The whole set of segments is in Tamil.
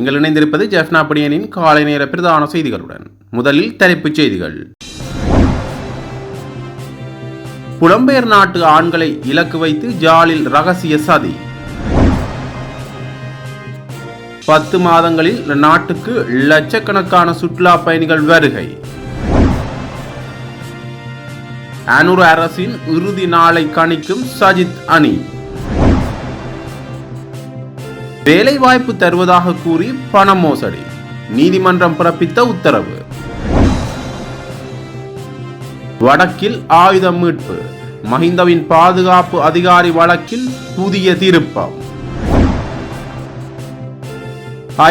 நீங்கள் இணைந்திருப்பது ஜெஃப்னா படியனின் காலை நேர பிரதான செய்திகளுடன். முதலில் தலைப்புச் செய்திகள். புலம்பெயர் நாட்டு ஆண்களை இலக்கு வைத்து ஜாலில் ரகசிய சதி. 10 மாதங்களில் நாட்டுக்கு லட்சக்கணக்கான சுற்றுலா பயணிகள் வருகை. அனுர் அரசின் இறுதி நாளை கணிக்கும் சஜித் அணி. வேலைவாய்ப்பு தருவதாக கூறி பண மோசடி, நீதிமன்றம் பிறப்பித்த உத்தரவு. வடக்கில் ஆயுதம் மீட்பு, மஹிந்தவின் பாதுகாப்பு அதிகாரி வழக்கில் புதிய திருப்பம்.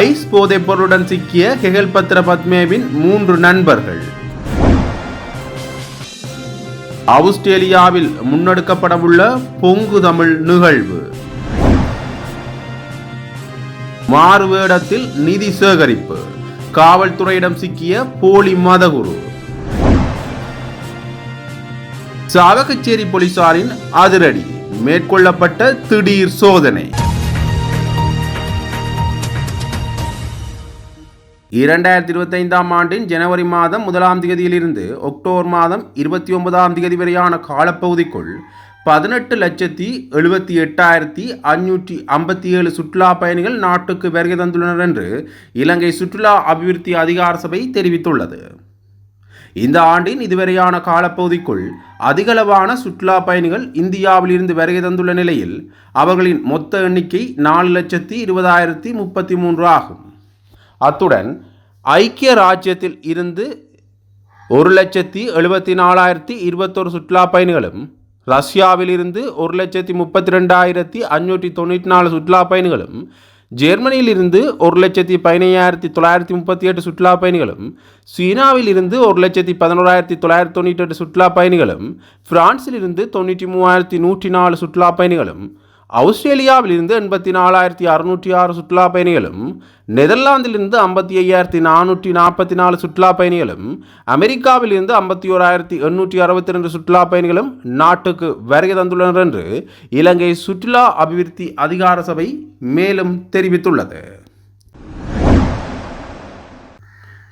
ஐஸ் போதைப் பொருளுடன் சிக்கிய கெகல்பத்ர பத்மேவின் 3 நண்பர்கள். ஆஸ்திரேலியாவில் முன்னெடுக்கப்படவுள்ள பொங்கு தமிழ் நிகழ்வு. மாறுவேடத்தில் நிதி சேகரிப்பு, காவல்துறையிடம் சிக்கிய போலி மதகுரு. சாவகச்சேரி போலீசாரின் அதிரடி, மேற்கொள்ளப்பட்ட திடீர் சோதனை. 2025 ஆண்டின் ஜனவரி மாதம் 1ஆம் தேதியிலிருந்து அக்டோபர் மாதம் 29ஆம் தேதி வரையான காலப்பகுதிக்குள் 18,78,557 சுற்றுலா பயணிகள் நாட்டுக்கு வருகை தந்துள்ளனர் என்று இலங்கை சுற்றுலா அபிவிருத்தி அதிகார சபை தெரிவித்துள்ளது. இந்த ஆண்டின் இதுவரையான காலப்பகுதிக்குள் அதிகளவான சுற்றுலா பயணிகள் இந்தியாவில் இருந்து வருகை தந்துள்ள நிலையில் அவர்களின் மொத்த எண்ணிக்கை 4,20,033 ஆகும். அத்துடன் ஐக்கிய ராஜ்யத்தில் இருந்து 1,74,021 சுற்றுலா பயணிகளும், ரஷ்யாவில் இருந்து 1,32,594 சுற்றுலா பயணிகளும், ஜெர்மனியில் இருந்து 1,15,938 சுற்றுலா பயணிகளும், சீனாவில் இருந்து 1,11,998 சுற்றுலா பயணிகளும், பிரான்சில் இருந்து 93,104 சுற்றுலா பயணிகளும், ஆஸ்திரேலியாவில் இருந்து 84,606 சுற்றுலா பயணிகளும், நெதர்லாந்தில் இருந்து 55,444 சுற்றுலா பயணிகளும், அமெரிக்காவில் இருந்து 51,862 சுற்றுலா பயணிகளும் நாட்டுக்கு வருகை தந்துள்ளனர் என்று இலங்கை சுற்றுலா அபிவிருத்தி அதிகார சபை மேலும் தெரிவித்துள்ளது.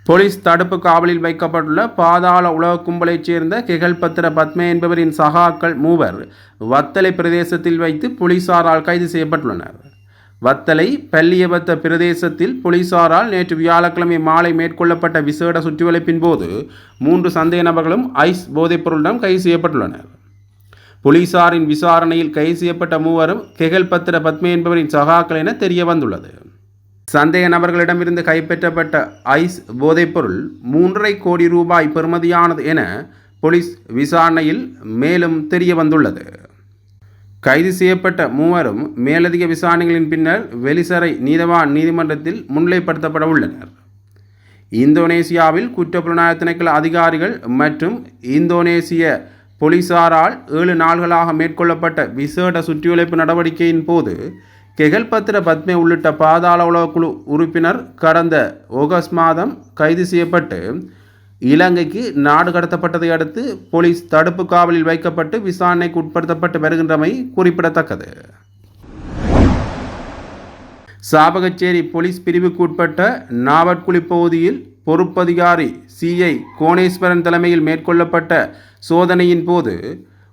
போலீஸ் தடுப்பு காவலில் வைக்கப்பட்டுள்ள பாதாள உலக கும்பலைச் சேர்ந்த கெகல்பத்ர பத்மே என்பவரின் சகாக்கள் 3 வத்தலை பிரதேசத்தில் வைத்து போலீசாரால் கைது செய்யப்பட்டுள்ளனர். வத்தலை பல்லியபத்த பிரதேசத்தில் போலீசாரால் நேற்று வியாழக்கிழமை மாலை மேற்கொள்ளப்பட்ட விசேட சுற்றிவளைப்பின் போது 3 சந்தேக நபர்களும் ஐஸ் போதைப்பொருளிடம் கைது செய்யப்பட்டுள்ளனர். போலீசாரின் விசாரணையில் கைது செய்யப்பட்ட 3 கெகல்பத்ர பத்மே என்பவரின் சகாக்கள் என தெரிய வந்துள்ளது. சந்தேக நபர்களிடமிருந்து கைப்பற்றப்பட்ட ஐஸ் போதைப்பொருள் 3.5 கோடி ரூபாய் பெறுமதியானது என போலீஸ் விசாரணையில் மேலும் தெரிய வந்துள்ளது. கைது செய்யப்பட்ட 3 மேலதிக விசாரணைகளின் பின்னர் வெலிசரை நீதவான் நீதிமன்றத்தில் முன்னிலைப்படுத்தப்பட உள்ளனர். இந்தோனேசியாவில் குற்றப்புலனாய்வு திணைக்கள அதிகாரிகள் மற்றும் இந்தோனேசிய போலீசாரால் 7 நாள்களாக மேற்கொள்ளப்பட்ட விசேட சுற்றிவளைப்பு நடவடிக்கையின் போது கெகல்பத்ர பத்மே உள்ளிட்ட பாதாள உலக குழு உறுப்பினர் கடந்த ஆகஸ்ட் மாதம் கைது செய்யப்பட்டு இலங்கைக்கு நாடு கடத்தப்பட்டதை அடுத்து போலீஸ் தடுப்பு காவலில் வைக்கப்பட்டு விசாரணைக்கு உட்படுத்தப்பட்டு வருகின்றமை குறிப்பிடத்தக்கது. சாவகச்சேரி போலீஸ் பிரிவுக்கு உட்பட்ட நாவட்குழி பகுதியில் பொறுப்பதிகாரி CI கோணேஸ்வரன் தலைமையில் மேற்கொள்ளப்பட்ட சோதனையின் போது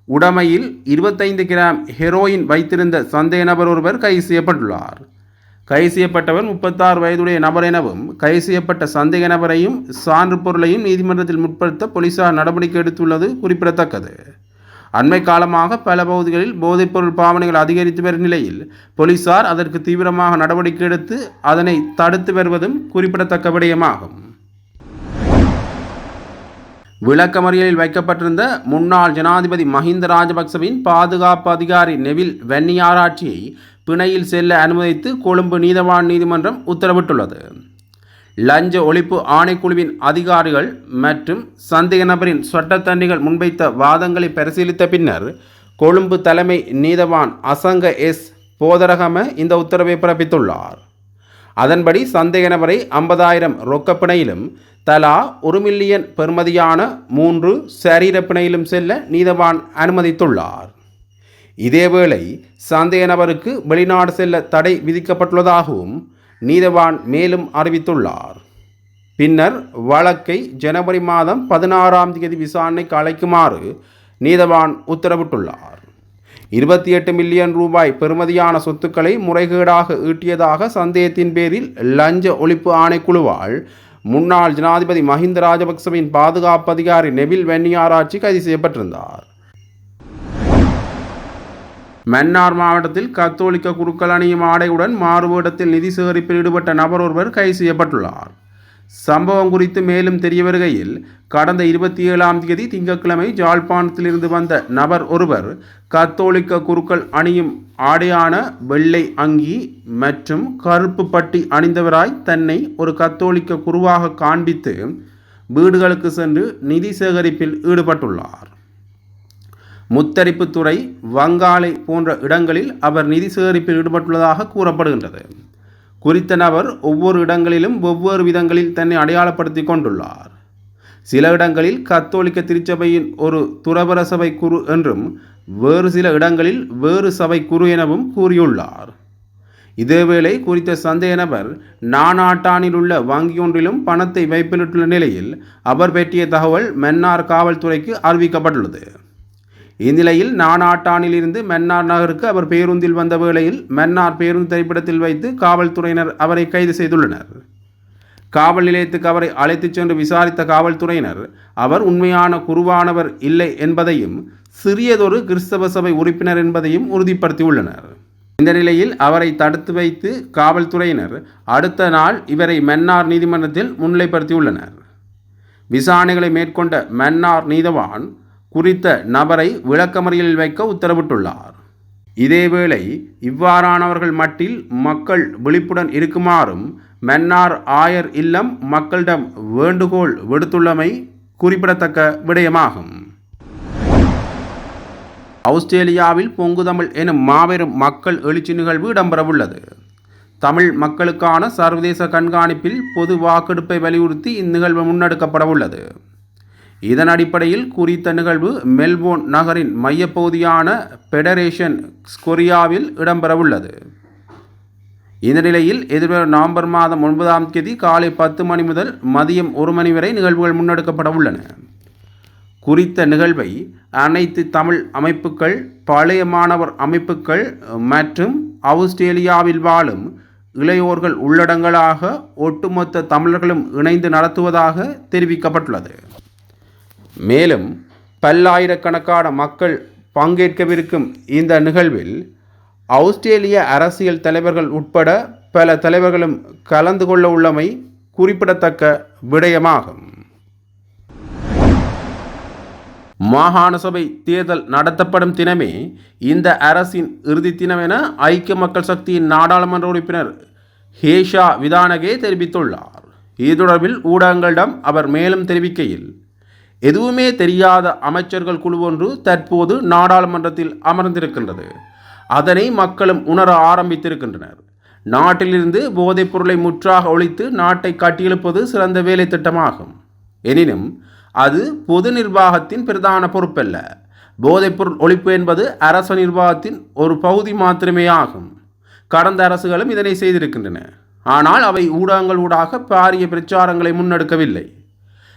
உடமையில் 25 கிராம் ஹெரோயின் வைத்திருந்த சந்தேக நபர் ஒருவர் கைது செய்யப்பட்டுள்ளார். கைது செய்யப்பட்டவர் 36 வயதுடைய நபர் எனவும் கைது செய்யப்பட்ட சந்தேக நபரையும் சான்று பொருளையும் நீதிமன்றத்தில் முற்படுத்த போலீசார் நடவடிக்கை எடுத்துள்ளது குறிப்பிடத்தக்கது. அண்மை காலமாக பல பகுதிகளில் போதைப்பொருள் பாவனைகள் அதிகரித்து வரும் நிலையில் போலீசார் அதற்கு தீவிரமாக நடவடிக்கை எடுத்து அதனை தடுத்து வருவதும் குறிப்பிடத்தக்க விடயமாகும். விளக்கமறியலில் வைக்கப்பட்டிருந்த முன்னாள் ஜனாதிபதி மஹிந்த ராஜபக்சவின் பாதுகாப்பு அதிகாரி நெவில் வென்னியாராட்சியை பிணையில் செல்ல அனுமதித்து கொழும்பு நீதவான் நீதிமன்றம் உத்தரவிட்டுள்ளது. லஞ்ச ஒழிப்பு ஆணைக்குழுவின் அதிகாரிகள் மற்றும் சந்தேக நபரின் சட்டத்தரணிகள் முன்வைத்த வாதங்களை பரிசீலித்த பின்னர் கொழும்பு தலைமை நீதவான் அசங்க போதரகம இந்த உத்தரவை பிறப்பித்துள்ளார். அதன்படி சந்தேக நபரை 50,000 ரொக்கப்பிணையிலும் தலா 1 மில்லியன் பெறுமதியான 3 சரீர பிணையிலும் செல்ல நீதவான் அனுமதித்துள்ளார். இதேவேளை சந்தேக நபருக்கு வெளிநாடு செல்ல தடை விதிக்கப்பட்டுள்ளதாகவும் நீதவான் மேலும் அறிவித்துள்ளார். பின்னர் வழக்கை ஜனவரி மாதம் 16ஆம் தேதி விசாரணைக்கு அழைக்குமாறு நீதவான் உத்தரவிட்டுள்ளார். 28 மில்லியன் ரூபாய் பெறுமதியான சொத்துக்களை முறைகேடாக ஈட்டியதாக சந்தேகத்தின் பேரில் லஞ்ச ஒழிப்பு ஆணைக்குழுவால் முன்னாள் ஜனாதிபதி மஹிந்த ராஜபக்சவின் பாதுகாப்பு அதிகாரி நெவில் வென்னியாராச்சி கைது செய்யப்பட்டிருந்தார். மன்னார் மாவட்டத்தில் கத்தோலிக்க குருக்கள் அணியும் ஆடையுடன் மாறுவேடத்தில் நிதி சேகரிப்பில் ஈடுபட்ட நபர் ஒருவர் கைது செய்யப்பட்டுள்ளார். சம்பவம் குறித்து மேலும் தெரிய வருகையில் கடந்த 27ஆம் தேதி திங்கட்கிழமை யாழ்ப்பாணத்திலிருந்து வந்த நபர் ஒருவர் கத்தோலிக்க குருக்கள் அணியும் ஆடையான வெள்ளை அங்கி மற்றும் கருப்பு பட்டி அணிந்தவராய் தன்னை ஒரு கத்தோலிக்க குருவாக காண்பித்து வீடுகளுக்கு சென்று நிதி சேகரிப்பில் ஈடுபட்டுள்ளார். முத்தரிப்புத்துறை, வங்காளை போன்ற இடங்களில் அவர் நிதி சேகரிப்பில் ஈடுபட்டுள்ளதாக கூறப்படுகின்றது. குறித்த நபர் ஒவ்வொரு இடங்களிலும் வெவ்வேறு விதங்களில் தன்னை அடையாளப்படுத்தி கொண்டுள்ளார். சில இடங்களில் கத்தோலிக்க திருச்சபையின் ஒரு துறவற சபை குரு என்றும் வேறு சில இடங்களில் வேறு சபை குரு எனவும் கூறியுள்ளார். இதேவேளை குறித்த சந்தேக நபர் நானாட்டானில் உள்ள வங்கியொன்றிலும் பணத்தை வைப்பிலிட்டுள்ள நிலையில் அவர் பற்றிய தகவல் மன்னார் காவல்துறைக்கு அறிவிக்கப்பட்டுள்ளது. இந்நிலையில் நானாட்டானில் இருந்து மன்னார் நகருக்கு அவர் பேருந்தில் வந்த வேளையில் மன்னார் பேருந்து திரைப்படத்தில் வைத்து காவல்துறையினர் அவரை கைது செய்துள்ளனர். காவல் நிலையத்துக்கு அவரை அழைத்துச் சென்று விசாரித்த காவல்துறையினர் அவர் உண்மையான குருவானவர் இல்லை என்பதையும் சிறியதொரு கிறிஸ்தவ சபை உறுப்பினர் என்பதையும் உறுதிப்படுத்தியுள்ளனர். இந்த நிலையில் அவரை தடுத்து வைத்து காவல்துறையினர் அடுத்த நாள் இவரை மன்னார் நீதிமன்றத்தில் முன்னிலைப்படுத்தியுள்ளனர். விசாரணைகளை மேற்கொண்ட மன்னார் நீதவான் குறித்த நபரை விளக்கமறியலில் வைக்க உத்தரவிட்டுள்ளார். இதேவேளை இவ்வாறானவர்கள் மட்டில் மக்கள் விழிப்புடன் இருக்குமாறும் மன்னார் ஆயர் இல்லம் மக்களிடம் வேண்டுகோள் விடுத்துள்ளமை குறிப்பிடத்தக்க விடயமாகும். ஆஸ்திரேலியாவில் பொங்குதமிழ் எனும் மாபெரும் மக்கள் எழுச்சி நிகழ்வு இடம்பெறவுள்ளது. தமிழ் மக்களுக்கான சர்வதேச கண்காணிப்பில் பொது வாக்கெடுப்பை வலியுறுத்தி இந்நிகழ்வு முன்னெடுக்கப்படவுள்ளது. இதன் அடிப்படையில் குறித்த நிகழ்வு மெல்போர்ன் நகரின் மையப்பகுதியான பெடரேஷன் ஸ்கொரியாவில் இடம்பெறவுள்ளது. இந்த நிலையில் எதிர்வரும் நவம்பர் மாதம் 9ஆம் தேதி காலை 10 மணி முதல் மதியம் 1 மணி வரை நிகழ்வுகள் முன்னெடுக்கப்பட உள்ளன. குறித்த நிகழ்வை அனைத்து தமிழ் அமைப்புகள், பழைய மாணவர் அமைப்புகள் மற்றும் ஆஸ்திரேலியாவில் வாழும் இளையோர்கள் உள்ளடங்கலாக ஒட்டுமொத்த தமிழர்களும் இணைந்து நடத்துவதாக தெரிவிக்கப்பட்டுள்ளது. மேலும் பல்லாயிரக்கணக்கான மக்கள் பங்கேற்கவிருக்கும் இந்த நிகழ்வில் ஆஸ்திரேலிய அரசியல் தலைவர்கள் உட்பட பல தலைவர்களும் கலந்து கொள்ள உள்ளமை குறிப்பிடத்தக்க விடயமாகும். மாகாண சபை தேர்தல் நடத்தப்படும் தினமே இந்த அரசின் இறுதி தினம் என ஐக்கிய மக்கள் சக்தியின் நாடாளுமன்ற உறுப்பினர் ஹேஷா விதானகே தெரிவித்துள்ளார். இது தொடர்பில் ஊடகங்களிடம் அவர் மேலும் தெரிவிக்கையில், எதுவுமே தெரியாத அமைச்சர்கள் குழு ஒன்று தற்போது நாடாளுமன்றத்தில் அமர்ந்திருக்கின்றது. அதனை மக்களும் உணர ஆரம்பித்திருக்கின்றனர். நாட்டிலிருந்து போதைப் பொருளை முற்றாக ஒழித்து நாட்டை கட்டியெழுப்பது சிறந்த வேலை திட்டமாகும். எனினும் அது பொது நிர்வாகத்தின் பிரதான பொறுப்பல்ல. போதைப்பொருள் ஒழிப்பு என்பது அரச நிர்வாகத்தின் ஒரு பகுதி மாத்திரமே ஆகும். கடந்த அரசுகளும் இதனை செய்திருக்கின்றன. ஆனால் அவை ஊடகங்கள் ஊடாக பாரிய பிரச்சாரங்களை முன்னெடுக்கவில்லை.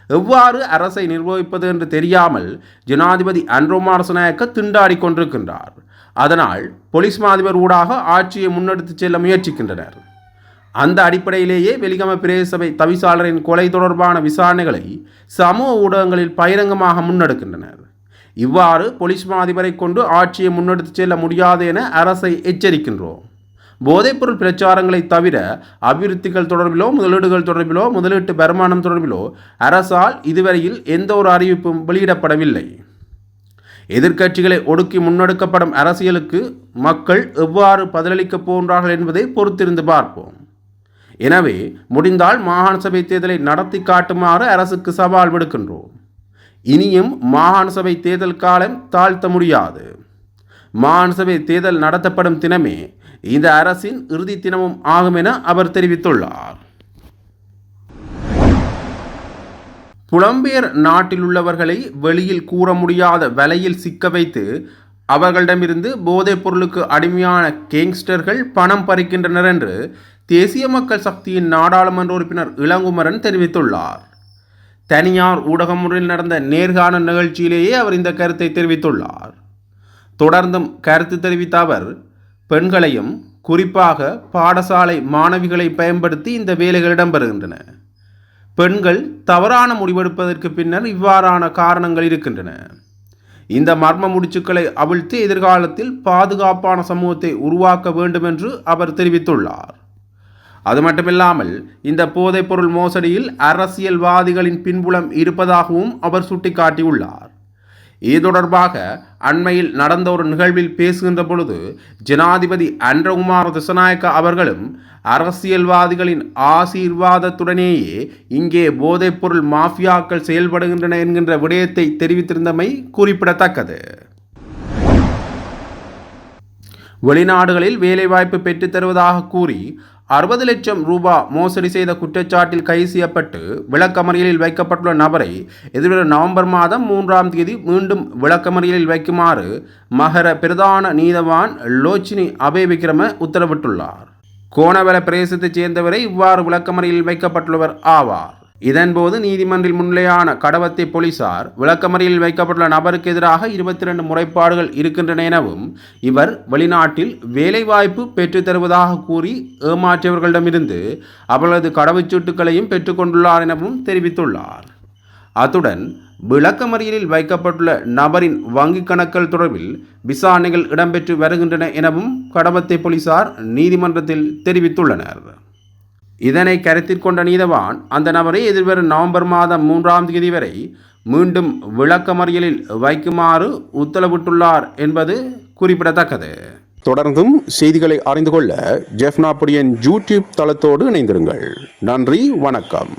எவ்வாறு அரசை நிர்வகிப்பது என்று தெரியாமல் ஜனாதிபதி அன்ரோமா அரசநாயக்க திண்டாடி கொண்டிருக்கின்றார். அதனால் போலீஸ் மாதிபர் ஊடாக ஆட்சியை முன்னெடுத்துச் செல்ல முயற்சிக்கின்றனர். அந்த அடிப்படையிலேயே வெலிகம பிரதேச சபை தவிசாளரின் கொலை தொடர்பான விசாரணைகளை சமூக ஊடகங்களில் பகிரங்கமாக முன்னெடுக்கின்றனர். இவ்வாறு போலீஸ் மாதிபரை கொண்டு ஆட்சியை முன்னெடுத்துச் செல்ல முடியாது என அரசை எச்சரிக்கின்றோம். போதைப்பொருள் பிரச்சாரங்களை தவிர அபிவிருத்திகள் தொடர்பிலோ முதலீடுகள் தொடர்பிலோ முதலீட்டு வருமானம் தொடர்பிலோ அரசால் இதுவரையில் எந்த ஒரு அறிவிப்பும் வெளியிடப்படவில்லை. எதிர்க்கட்சிகளை ஒடுக்கி முன்னெடுக்கப்படும் அரசியலுக்கு மக்கள் எவ்வாறு பதிலளிக்கப் போன்றார்கள் என்பதை பொறுத்திருந்து பார்ப்போம். எனவே முடிந்தால் மாகாண சபை தேர்தலை நடத்தி காட்டுமாறு அரசுக்கு சவால் விடுக்கின்றோம். இனியும் மாகாண சபை தேர்தல் காலம் தாழ்த்த முடியாது. மாகாண சபை தேர்தல் நடத்தப்படும் தினமே இந்த அரசின் இறுதி தினமும் ஆகும் என அவர் தெரிவித்துள்ளார். புலம்பெயர் நாட்டில் உள்ளவர்களை வெளியில் கூற முடியாத வலையில் சிக்க வைத்து அவர்களிடமிருந்து போதைப் பொருளுக்கு அடிமையான கேங்ஸ்டர்கள் பணம் பறிக்கின்றனர் என்று தேசிய மக்கள் சக்தியின் நாடாளுமன்ற உறுப்பினர் இளங்குமரன் தெரிவித்துள்ளார். தனியார் ஊடகம் ஒன்றில் நடந்த நேர்காணல் நிகழ்ச்சியிலேயே அவர் இந்த கருத்தை தெரிவித்துள்ளார். தொடர்ந்தும் கருத்து தெரிவித்த அவர், பெண்களையும் குறிப்பாக பாடசாலை மாணவிகளை பயன்படுத்தி இந்த வேலைகள் இடம்பெறுகின்றன. பெண்கள் தவறான முடிவெடுப்பதற்கு பின்னர் இவ்வாறான காரணங்கள் இருக்கின்றன. இந்த மர்ம முடிச்சுக்களை அவிழ்த்து எதிர்காலத்தில் பாதுகாப்பான சமூகத்தை உருவாக்க வேண்டும் என்று அவர் தெரிவித்துள்ளார். அது மட்டுமில்லாமல் இந்த போதைப்பொருள் மோசடியில் அரசியல்வாதிகளின் பின்புலம் இருப்பதாகவும் அவர் சுட்டிக்காட்டியுள்ளார். இது தொடர்பாக அண்மையில் நடந்த ஒரு நிகழ்வில் பேசுகின்ற பொழுது ஜனாதிபதி அன்றகுமார திசாநாயக்க அவர்களும் அரசியல்வாதிகளின் ஆசீர்வாதத்துடனேயே இங்கே போதைப்பொருள் மாஃபியாக்கள் செயல்படுகின்றன என்கின்ற விடயத்தை தெரிவித்திருந்தமை குறிப்பிடத்தக்கது. வெளிநாடுகளில் வேலைவாய்ப்பு பெற்றுத் தருவதாக கூறி 60 லட்சம் ரூபாய் மோசடி செய்த குற்றச்சாட்டில் கைது செய்யப்பட்டு விளக்கமறியலில் வைக்கப்பட்டுள்ள நபரை எதிர்வரும் நவம்பர் மாதம் 3ஆம் தேதி மீண்டும் விளக்கமறியலில் வைக்குமாறு மகர பிரதான நீதவான் லோச்சினி அபேவிக்ரம உத்தரவிட்டுள்ளார். கோணவெல பிரதேசத்தைச் சேர்ந்தவரை இவ்வாறு விளக்கமறியலில் வைக்கப்பட்டுள்ளவர் ஆவார். இதன்போது நீதிமன்றில் முன்னிலையான கடவத்தை போலீசார் விளக்கமறியலில் வைக்கப்பட்டுள்ள நபருக்கு எதிராக 22 முறைப்பாடுகள் இருக்கின்றன எனவும் இவர் வெளிநாட்டில் வேலைவாய்ப்பு பெற்றுத் தருவதாக கூறி ஏமாற்றியவர்களிடமிருந்து அவர்களது கடவுச்சீட்டுகளையும் பெற்றுக்கொண்டுள்ளார் எனவும் தெரிவித்துள்ளார். அத்துடன் விளக்கமறியலில் வைக்கப்பட்டுள்ள நபரின் வங்கிக் கணக்குகள் தொடர்பில் விசாரணைகள் இடம்பெற்று வருகின்றன எனவும் கடவத்தை போலீசார் நீதிமன்றத்தில் தெரிவித்துள்ளனர். இதனை கருத்தில் கொண்ட நீதவான் அந்த நபரை எதிர்வரும் நவம்பர் மாதம் 3ஆம் தேதி வரை மீண்டும் விளக்கமறியலில் வைக்குமாறு உத்தரவிட்டுள்ளார் என்பது குறிப்பிடத்தக்கது. தொடர்ந்தும் செய்திகளை அறிந்து கொள்ள ஜெஃப்னா பொடியன் யூடியூப் தளத்தோடு இணைந்திருங்கள். நன்றி, வணக்கம்.